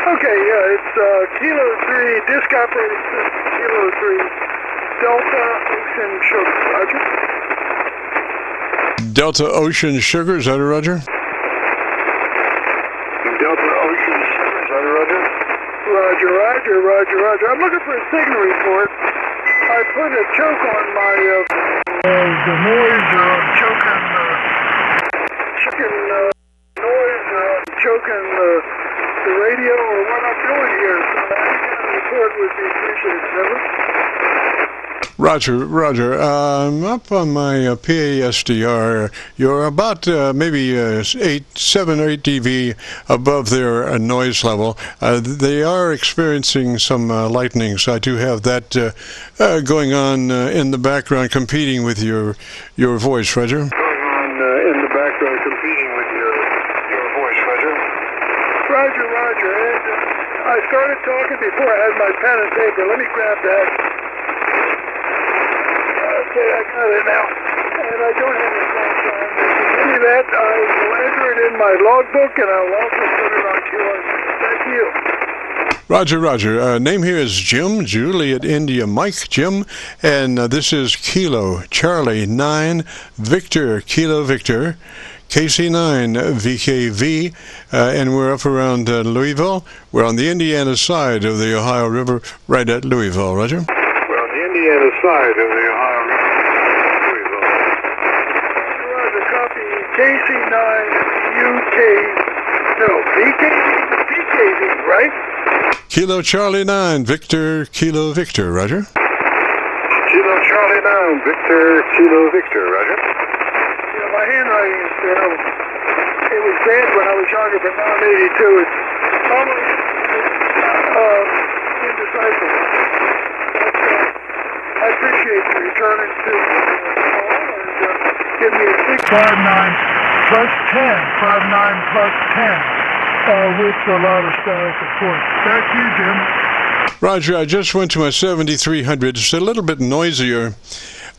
Okay, yeah, it's Kilo 3, disc operating system, Kilo 3, Delta Ocean Sugar, Roger. Delta Ocean Sugar, is that a Roger? Delta Ocean Sugar, is that a Roger? Roger. I'm looking for a signal report. I put a choke on my, the noise, choking the radio or what I'm doing here. So any kind of report would be appreciated, never? Roger. I'm up on my PA-SDR. You're about maybe 7 or 8 dB above their noise level. They are experiencing some lightning, so I do have that going on in the background, competing with your voice, Roger. In the background, competing with your voice, Roger. Roger. And I started talking before I had my pen and paper. Let me grab that. Okay, I got it now. And I don't have a clock on. If you give me that, I will enter it in my logbook, and I'll also put it on QR. Thank you. Roger. Name here is Jim, Juliet India Mike, Jim, and this is Kilo Charlie 9 Victor Kilo Victor KC9VKV, and we're up around Louisville. We're on the Indiana side of the Ohio River, right at Louisville, Roger. We're on the Indiana side of the Ohio River, Louisville. Roger, copy VKV, right? Kilo Charlie 9 Victor Kilo Victor, Roger. Kilo Charlie 9 Victor Kilo Victor, Roger. My handwriting is terrible. It was bad when I was younger, but now I'm 82. It's almost indecipherable. I appreciate you returning to the call and give me a 659 plus 10 with a lot of static support. Thank you, Jim. Roger, I just went to my 7300. It's a little bit noisier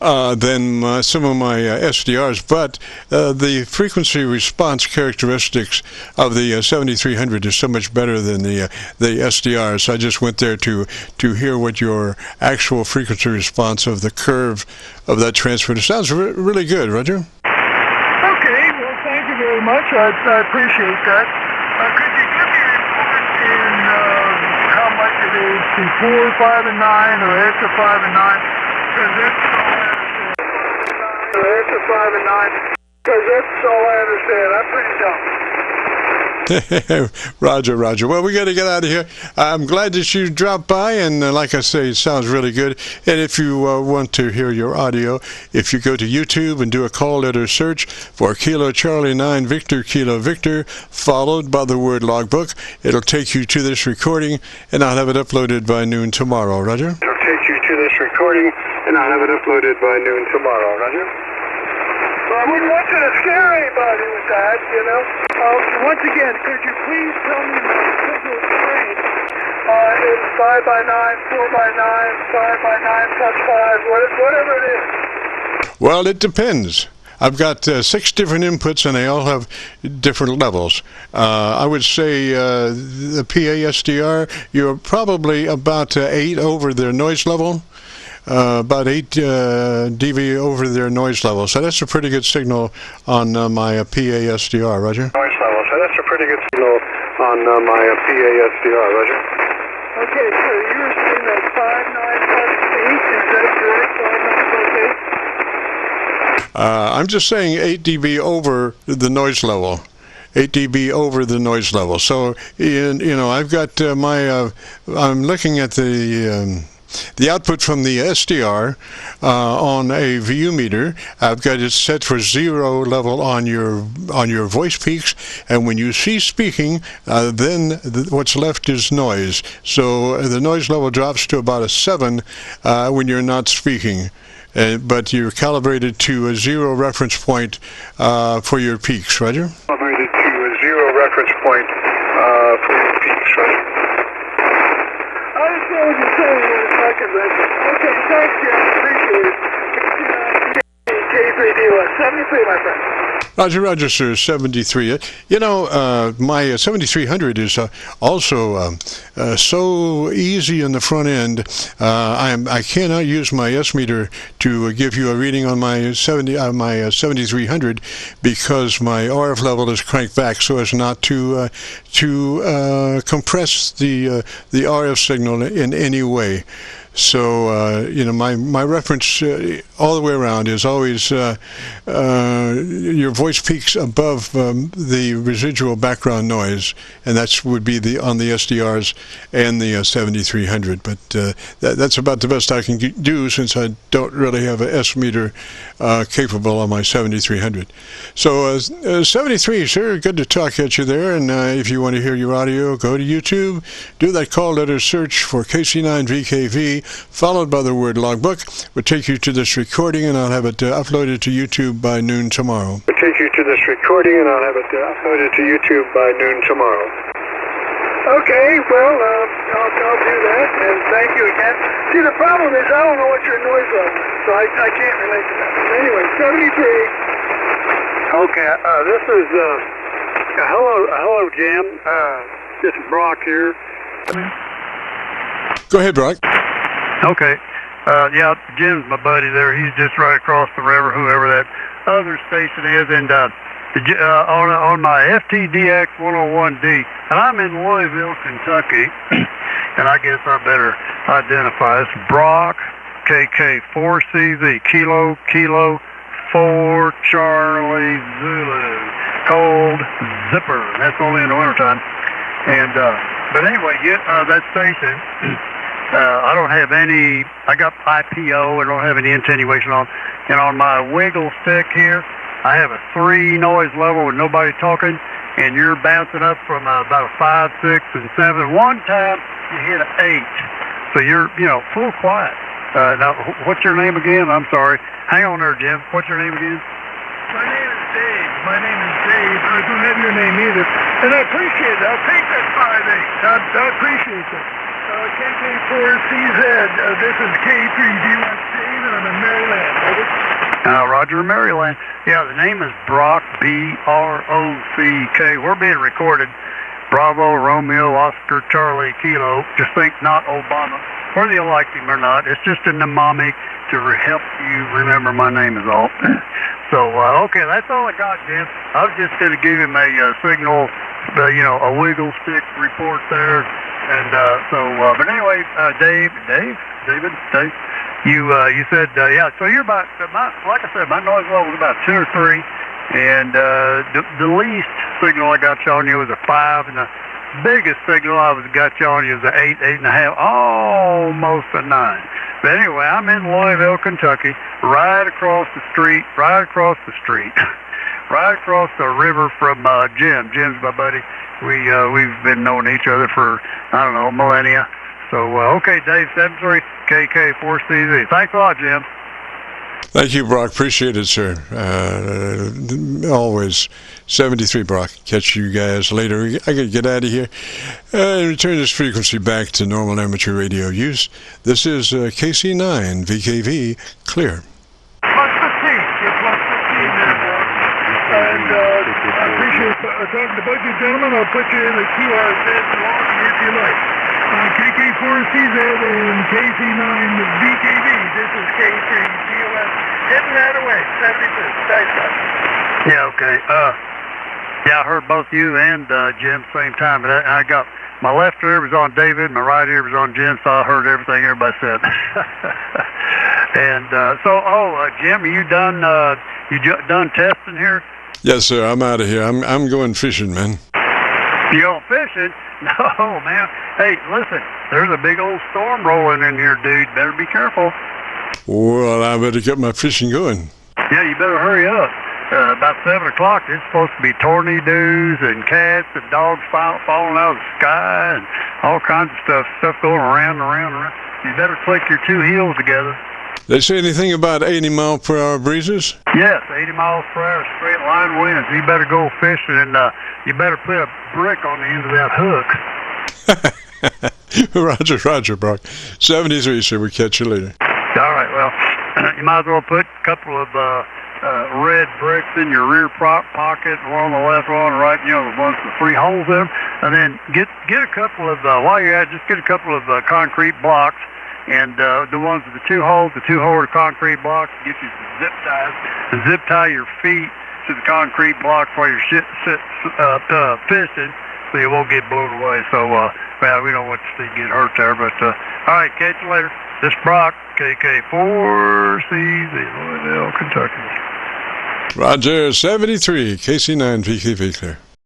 than some of my SDRs, but the frequency response characteristics of the 7300 is so much better than the SDRs. I just went there to hear what your actual frequency response of the curve of that transmitter sounds really good, Roger. Okay, well, thank you very much. I appreciate that. Could you give me a report in how much it is before 5 and 9 or after 5 and 9? Because that's all I understand. After 5 and 9, because that's all I understand. I'm pretty dumb. Roger. Well, we got to get out of here. I'm glad that you dropped by, and like I say, it sounds really good. And if you want to hear your audio, if you go to YouTube and do a call letter search for Kilo Charlie 9 Victor Kilo Victor, followed by the word logbook, it'll take you to this recording, and I'll have it uploaded by noon tomorrow, Roger. It'll take you to this recording, and I'll have it uploaded by noon tomorrow, Roger. Well, I wouldn't want you to scare anybody with that, you know. Once again, could you please tell me my signal strength? It's 5 by 9, 4 by 9, 5 by 9 plus 5, whatever it is. Well, it depends. I've got 6 different inputs, and they all have different levels. I would say the PA-SDR, you're probably about 8 over their noise level. About 8 dB over their noise level. So that's a pretty good signal on my PA-SDR, Roger. Noise level. So that's a pretty good signal on my PA-SDR, Roger. Okay, so you're saying that 5, 9 plus 8, is that correct? 5, 9 plus 8? I'm just saying 8 dB over the noise level. 8 dB over the noise level. So, you know, I've got I'm looking at the output from the SDR on a VU meter. I've got it set for 0 level on your voice peaks, and when you cease speaking, then what's left is noise. So the noise level drops to about a 7 when you're not speaking. But you're calibrated to a 0 reference point for your peaks, Roger? Calibrated to a 0 reference point for your peaks, Roger. I understand what you're saying in a second, Roger. Okay, thanks, Jim. Appreciate it. K3DOS 73, my friend. Roger, sir, 73. You know, my 7300 is also so easy in the front end. I cannot use my S-meter to give you a reading on my 7300 because my RF level is cranked back so as not to compress the RF signal in any way. So, you know, my reference all the way around is always your voice peaks above the residual background noise, and that would be on the SDRs and the 7300. But that's about the best I can do since I don't really have an S-meter capable on my 7300. So, 73, sir, good to talk at you there. And if you want to hear your audio, go to YouTube, do that call letter search for KC9VKV, followed by the word logbook. We'll take you to this recording, and I'll have it uploaded to YouTube by noon tomorrow. We'll take you to this recording, and I'll have it uploaded to YouTube by noon tomorrow. Okay, well, I'll do that, and thank you again. See, the problem is I don't know what your noise level is, so I can't relate to that. But anyway, 73. Okay, this is, hello, Jim. This is Brock here. Go ahead, Brock. Okay. Yeah, Jim's my buddy there. He's just right across the river, whoever that other station is, and on my FTDX 101D, and I'm in Louisville, Kentucky, and I guess I better identify. It's BROCK-KK4CZ, Kilo 4 Charlie Zulu, cold zipper. That's only in the wintertime. And but anyway, that station. I don't have any, I got IPO, I don't have any attenuation on. And on my wiggle stick here, I have a 3 noise level with nobody talking, and you're bouncing up from about a 5, 6, and 7. One time, you hit an 8. So you're, full quiet. Now, what's your name again? I'm sorry. Hang on there, Jim. What's your name again? My name is Dave. I don't have your name either. And I appreciate it. I'll take that 5-8. I appreciate it. KK4CZ, this is K3DOS, and I'm in Maryland. Over. Roger, Maryland. Yeah, the name is Brock, B-R-O-C-K. We're being recorded. Bravo, Romeo, Oscar, Charlie, Kilo. Just think not Obama. Whether you like him or not, it's just a mnemonic to help you remember my name is all. So, okay, that's all I got, Jim. I was just going to give him a signal, a wiggle stick report there. And but anyway, David, you said, yeah, so you're about, like I said, my noise level was about 2 or 3, and the least signal I got you on you was a 5, and the biggest signal I got you on you was an 8, 8.5, almost a 9. But anyway, I'm in Louisville, Kentucky, right across the street, right across the river from Jim. Jim's my buddy. We've been knowing each other for, I don't know, millennia. So, okay, Dave, 73 KK4CZ. Thanks a lot, Jim. Thank you, Brock. Appreciate it, sir. Always. 73, Brock. Catch you guys later. I got to get out of here and return this frequency back to normal amateur radio use. This is KC9VKV clear. +15. You're +15 there, Brock. And I appreciate talking to both you gentlemen. I'll put you in the QRZ log if you like. KK4CZ and KC9VKV. This is K3DOS. Getting that away. 72. Thanks, guys. Yeah, okay. Yeah, I heard both you and Jim same time. I got my left ear was on David, my right ear was on Jim, so I heard everything everybody said. And Jim, are you done? Done testing here? Yes, sir. I'm out of here. I'm going fishing, man. You going fishing? No, man. Hey, listen, there's a big old storm rolling in here, dude. Better be careful. Well, I better get my fishing going. Yeah, you better hurry up. About 7 o'clock, there's supposed to be tornadoes and cats and dogs falling out of the sky and all kinds of stuff going around and around and around. You better click your 2 heels together. They say anything about 80-mile-per-hour breezes? Yes, 80 miles per hour straight line winds. You better go fishing, and you better put a brick on the end of that Roger, hook. Brock. 73, sir. We'll catch you later. All right, well, you might as well put a couple of red bricks in your rear prop pocket, one on the left, one on the right, the ones with 3 holes in them. And then get a couple of, while you're at it, just get a couple of concrete blocks. And the ones with the 2 holes, the 2-hole concrete blocks, get you some zip ties. And zip tie your feet to the concrete blocks while you're fishing, so you won't get blown away. So, we don't want you to get hurt there. But, all right, catch you later. This Brock, KK4CZ, Louisville, Kentucky. Roger, 73, KC9VKV clear.